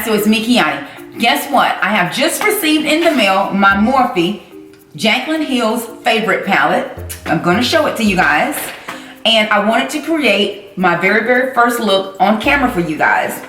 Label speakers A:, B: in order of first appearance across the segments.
A: guys, so it's me, Kiani. Guess what? I have just received in the mail my Morphe Jaclyn Hills Favorite Palette. I'm going to show it to you guys. And I wanted to create my very first look on camera for you guys.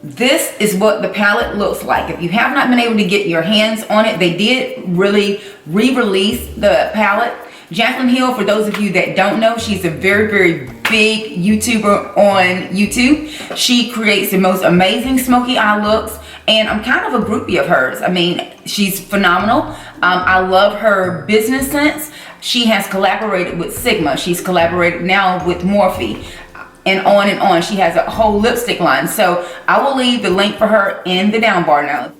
A: This is what the palette looks like. If you have not been able to get your hands on it, they did really re-release the palette. Jaclyn Hill, for those of you that don't know, she's a very big YouTuber on YouTube. She creates the most amazing smoky eye looks, and I'm kind of a groupie of hers. I mean, she's phenomenal. I love her business sense. She has collaborated with Sigma. She's collaborated now with Morphe, and on and on. She has a whole lipstick line. So I will leave the link for her in the down bar now.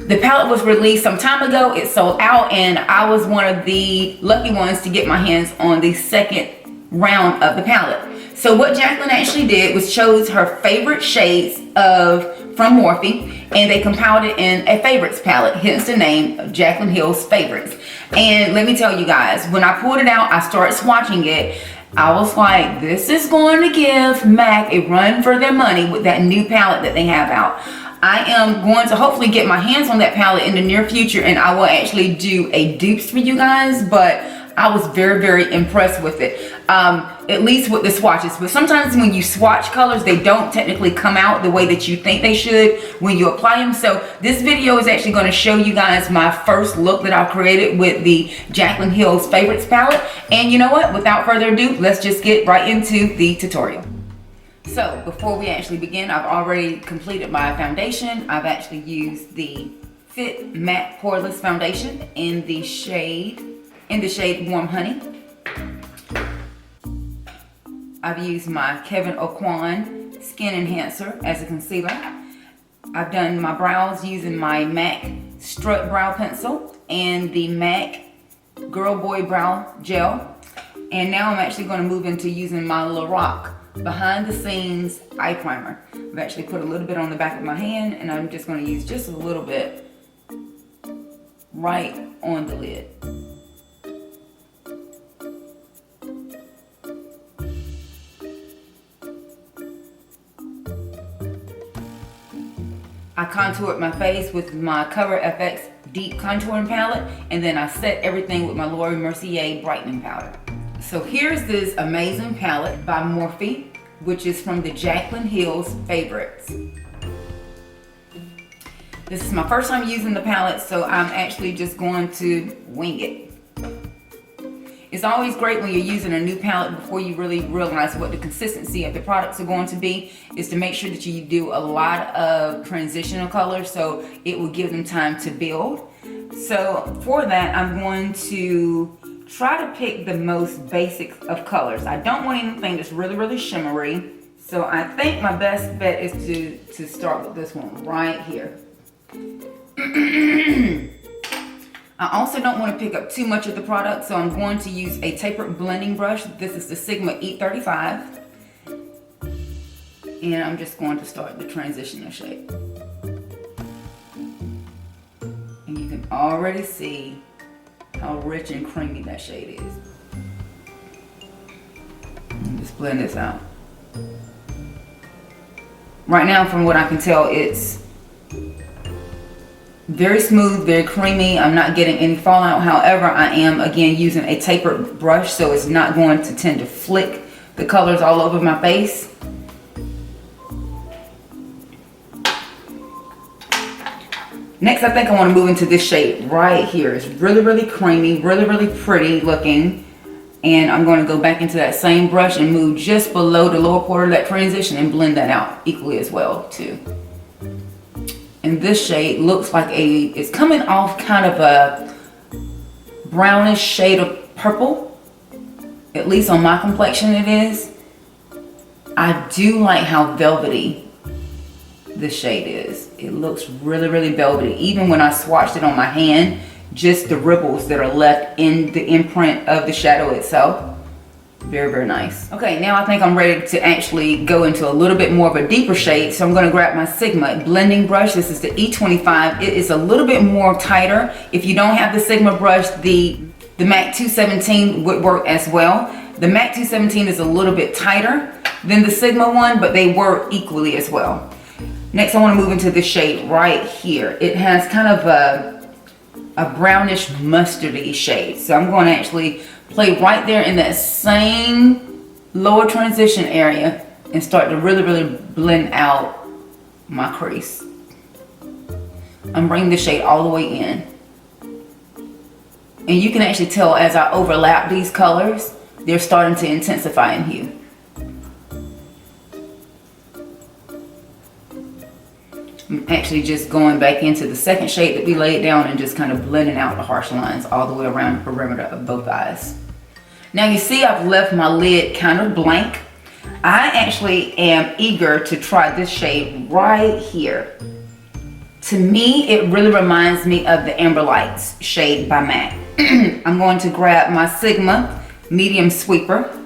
A: The palette was released some time ago. It sold out, and I was one of the lucky ones to get my hands on the second round of the palette. So what Jaclyn actually did was chose her favorite shades from Morphe, and they compiled it in a favorites palette, hence the name of Jaclyn Hills Favorites. And let me tell you guys, when I pulled it out, I started swatching it. I was like, this is going to give MAC a run for their money with that new palette that they have out. I am going to hopefully get my hands on that palette in the near future, and I will actually do a dupes for you guys, but I was very impressed with it. At least with the swatches. But sometimes when you swatch colors, they don't technically come out the way that you think they should when you apply them. So this video is actually going to show you guys my first look that I've created with the Jaclyn Hills Favorites Palette. And you know what? Without further ado, let's just get right into the tutorial. So before we actually begin, I've already completed my foundation. I've actually used the Fit Matte Poreless Foundation in the shade Warm Honey. I've used my Kevyn Aucoin Skin Enhancer as a concealer. I've done my brows using my MAC Strut Brow Pencil and the MAC Girl Boy Brow Gel. And now I'm actually going to move into using my Lorac Behind the Scenes Eye Primer. I've actually put a little bit on the back of my hand, and I'm just going to use just a little bit right on the lid. I contoured my face with my Cover FX Deep Contouring Palette, and then I set everything with my Laura Mercier Brightening Powder. So here's this amazing palette by Morphe, which is from the Jaclyn Hills Favorites. This is my first time using the palette, so I'm actually just going to wing it. It's always great when you're using a new palette before you really realize what the consistency of the products are going to be, is to make sure that you do a lot of transitional colors so it will give them time to build. So for that, I'm going to try to pick the most basic of colors. I don't want anything that's really shimmery. So I think my best bet is to start with this one right here. I also don't want to pick up too much of the product, so I'm going to use a tapered blending brush. This is the Sigma E35. And I'm just going to start the transitional shade. And you can already see how rich and creamy that shade is. And just blend this out. Right now, from what I can tell, it's very smooth, very creamy. I'm not getting any fallout. However, I am again using a tapered brush, so it's not going to tend to flick the colors all over my face. Next, I think I want to move into this shade right here. It's really creamy, really pretty looking. And I'm going to go back into that same brush and move just below the lower quarter of that transition and blend that out equally as well too. And this shade looks like it's coming off kind of a brownish shade of purple. At least on my complexion it is. I do like how velvety this shade is. It looks really velvety. Even when I swatched it on my hand, just the ripples that are left in the imprint of the shadow itself. Very nice. Okay, now I think I'm ready to actually go into a little bit more of a deeper shade. So I'm going to grab my Sigma blending brush. This is the E25. It is a little bit more tighter. If you don't have the Sigma brush, the MAC 217 would work as well. The MAC 217 is a little bit tighter than the Sigma one, but they work equally as well. Next, I want to move into this shade right here. It has kind of a brownish mustardy shade. So I'm going to actually play right there in that same lower transition area and start to really blend out my crease. I'm bringing the shade all the way in. And you can actually tell as I overlap these colors, they're starting to intensify in hue. I'm actually just going back into the second shade that we laid down and just kind of blending out the harsh lines all the way around the perimeter of both eyes. Now you see I've left my lid kind of blank. I actually am eager to try this shade right here. To me, it really reminds me of the Amber Lights shade by MAC. I'm going to grab my Sigma Medium Sweeper.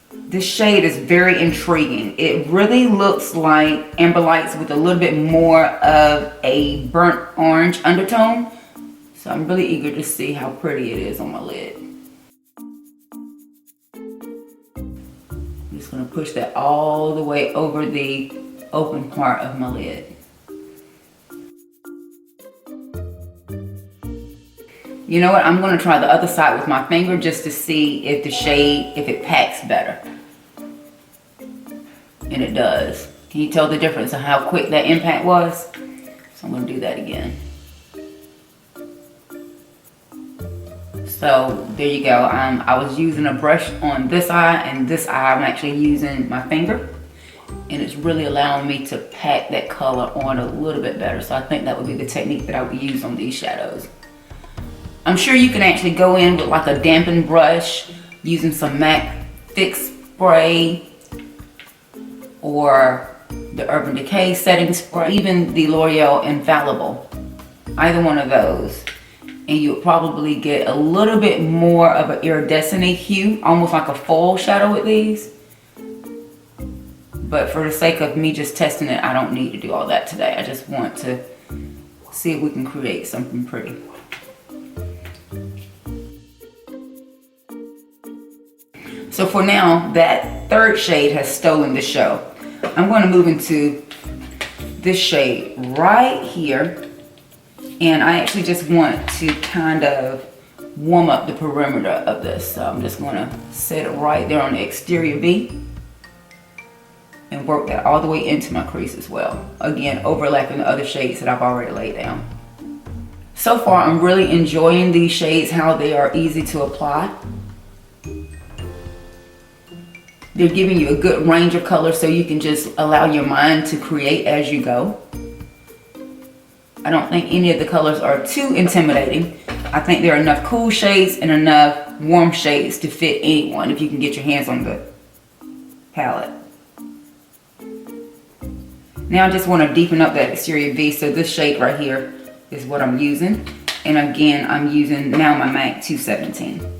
A: This shade is very intriguing. It really looks like Amber Lights with a little bit more of a burnt orange undertone. So I'm really eager to see how pretty it is on my lid. I'm just going to push that all the way over the open part of my lid. You know what, I'm going to try the other side with my finger just to see if the shade, if it packs better. And it does. Can you tell the difference of how quick that impact was? So I'm going to do that again. So there you go. I was using a brush on this eye, and this eye I'm actually using my finger. And it's really allowing me to pack that color on a little bit better. So I think that would be the technique that I would use on these shadows. I'm sure you can actually go in with like a dampened brush using some MAC Fix Spray or the Urban Decay setting spray, even the L'Oreal Infallible, either one of those. And you'll probably get a little bit more of an iridescent hue, almost like a fall shadow with these. But for the sake of me just testing it, I don't need to do all that today. I just want to see if we can create something pretty. So for now, that third shade has stolen the show. I'm going to move into this shade right here. And I actually just want to kind of warm up the perimeter of this. So I'm just going to set it right there on the exterior V and work that all the way into my crease as well. Again, overlapping the other shades that I've already laid down. So far, I'm really enjoying these shades, how they are easy to apply. They're giving you a good range of colors so you can just allow your mind to create as you go. I don't think any of the colors are too intimidating. I think there are enough cool shades and enough warm shades to fit anyone if you can get your hands on the palette. Now I just want to deepen up that exterior V, so this shade right here is what I'm using. And again, I'm using now my MAC 217.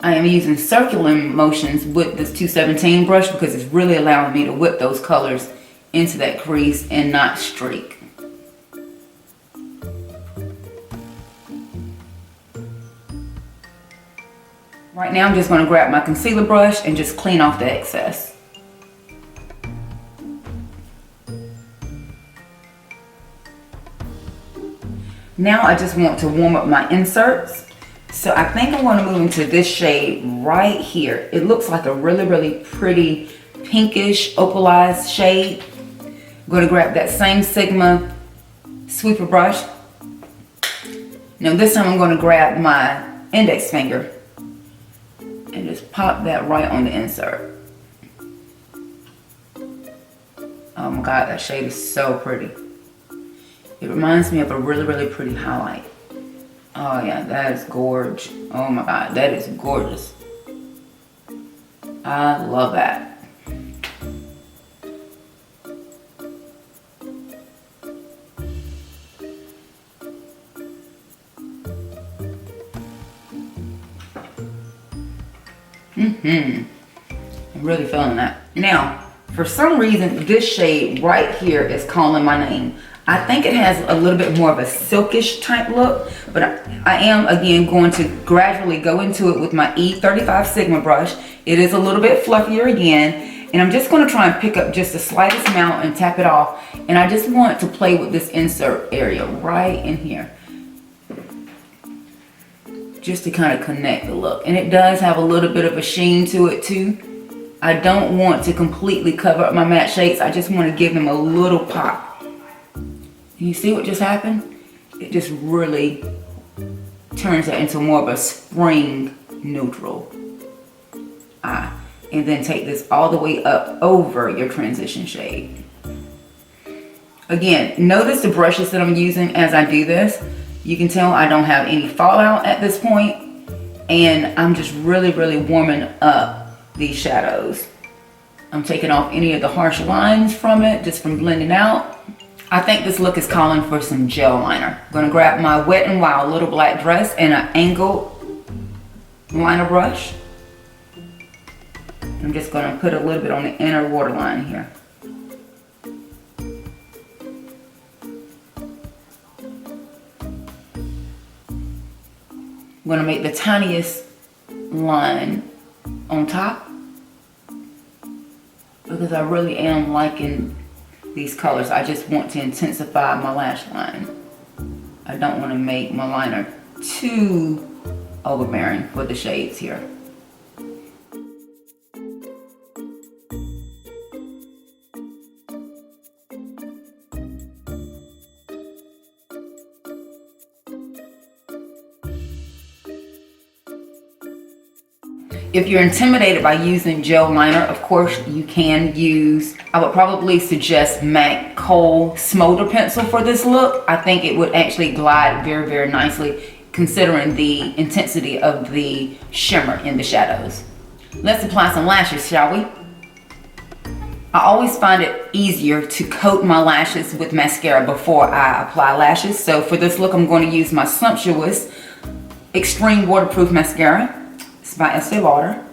A: I am using circular motions with this 217 brush because it's really allowing me to whip those colors into that crease and not streak. Right now I'm just going to grab my concealer brush and just clean off the excess. Now I just want to warm up my inserts. So I think I want to move into this shade right here. It looks like a really pretty pinkish opalized shade. I'm going to grab that same Sigma sweeper brush. Now this time I'm going to grab my index finger and just pop that right on the insert. Oh my god, that shade is so pretty. It reminds me of a really pretty highlight. Oh yeah, that is gorgeous. Oh my god, that is gorgeous. I love that. I'm really feeling that. Now, for some reason, this shade right here is calling my name. I think it has a little bit more of a silkish type look, but I am again going to gradually go into it with my E35 Sigma brush. It is a little bit fluffier again, and I'm just going to try and pick up just the slightest amount and tap it off. And I just want to play with this insert area right in here, just to kind of connect the look. And it does have a little bit of a sheen to it too. I don't want to completely cover up my matte shades. I just want to give them a little pop. You see what just happened? It just really turns it into more of a spring neutral eye. And then take this all the way up over your transition shade. Again, notice the brushes that I'm using as I do this. You can tell I don't have any fallout at this point, and I'm just really warming up these shadows. I'm taking off any of the harsh lines from it, just from blending out. I think this look is calling for some gel liner. I'm gonna grab my Wet n Wild little black dress and an angled liner brush. I'm just gonna put a little bit on the inner waterline here. I'm gonna make the tiniest line on top because I really am liking these colors. I just want to intensify my lash line. I don't want to make my liner too overbearing for the shades here. If you're intimidated by using gel liner, of course you can use, I would probably suggest MAC Kohl Smolder Pencil for this look. I think it would actually glide very nicely considering the intensity of the shimmer in the shadows. Let's apply some lashes, shall we? I always find it easier to coat my lashes with mascara before I apply lashes. So for this look, I'm going to use my Sumptuous Extreme Waterproof Mascara. It's by Estee Lauder.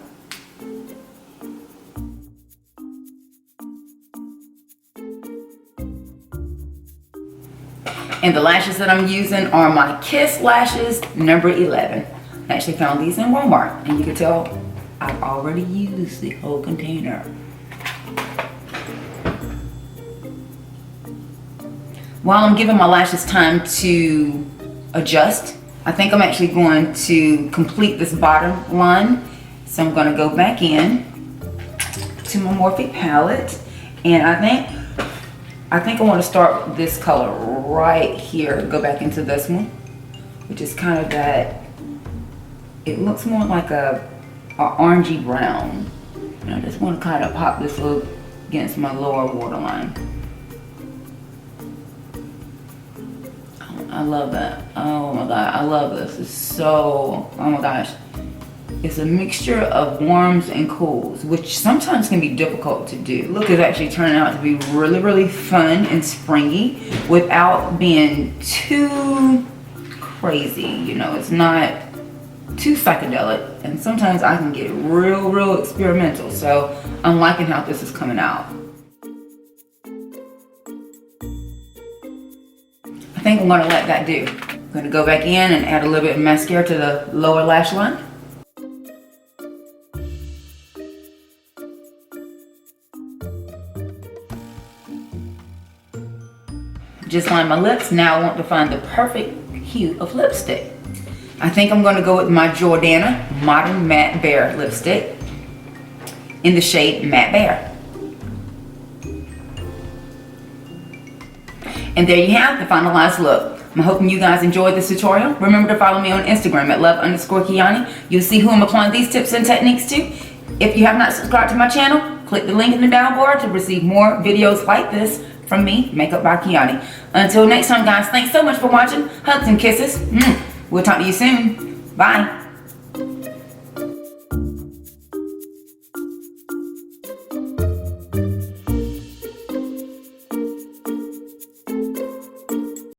A: And the lashes that I'm using are my Kiss lashes number 11. I actually found these in Walmart, and you can tell I've already used the whole container. While I'm giving my lashes time to adjust, I think I'm actually going to complete this bottom line. So I'm going to go back in to my Morphe palette, and I think I want to start with this color right here. Go back into this one, which is kind of that. It looks more like a orangey brown, and I just want to kind of pop this look against my lower waterline. I love that. Oh my god, I love this. It's so, oh my gosh. It's a mixture of warms and cools, which sometimes can be difficult to do. Look, it's actually turning out to be really fun and springy without being too crazy. You know, it's not too psychedelic, and sometimes I can get real experimental. So I'm liking how this is coming out. I think I'm going to let that do. I'm going to go back in and add a little bit of mascara to the lower lash line. Just lined my lips. Now I want to find the perfect hue of lipstick. I think I'm going to go with my Jordana Modern Matte Bare lipstick in the shade Matte Bare. And there you have the finalized look. I'm hoping you guys enjoyed this tutorial. Remember to follow me on Instagram at love_Kiani. You'll see who I'm applying these tips and techniques to. If you have not subscribed to my channel, click the link in the down bar to receive more videos like this from me, Makeup by Kiani. Until next time, guys, thanks so much for watching. Hugs and kisses. We'll talk to you soon. Bye.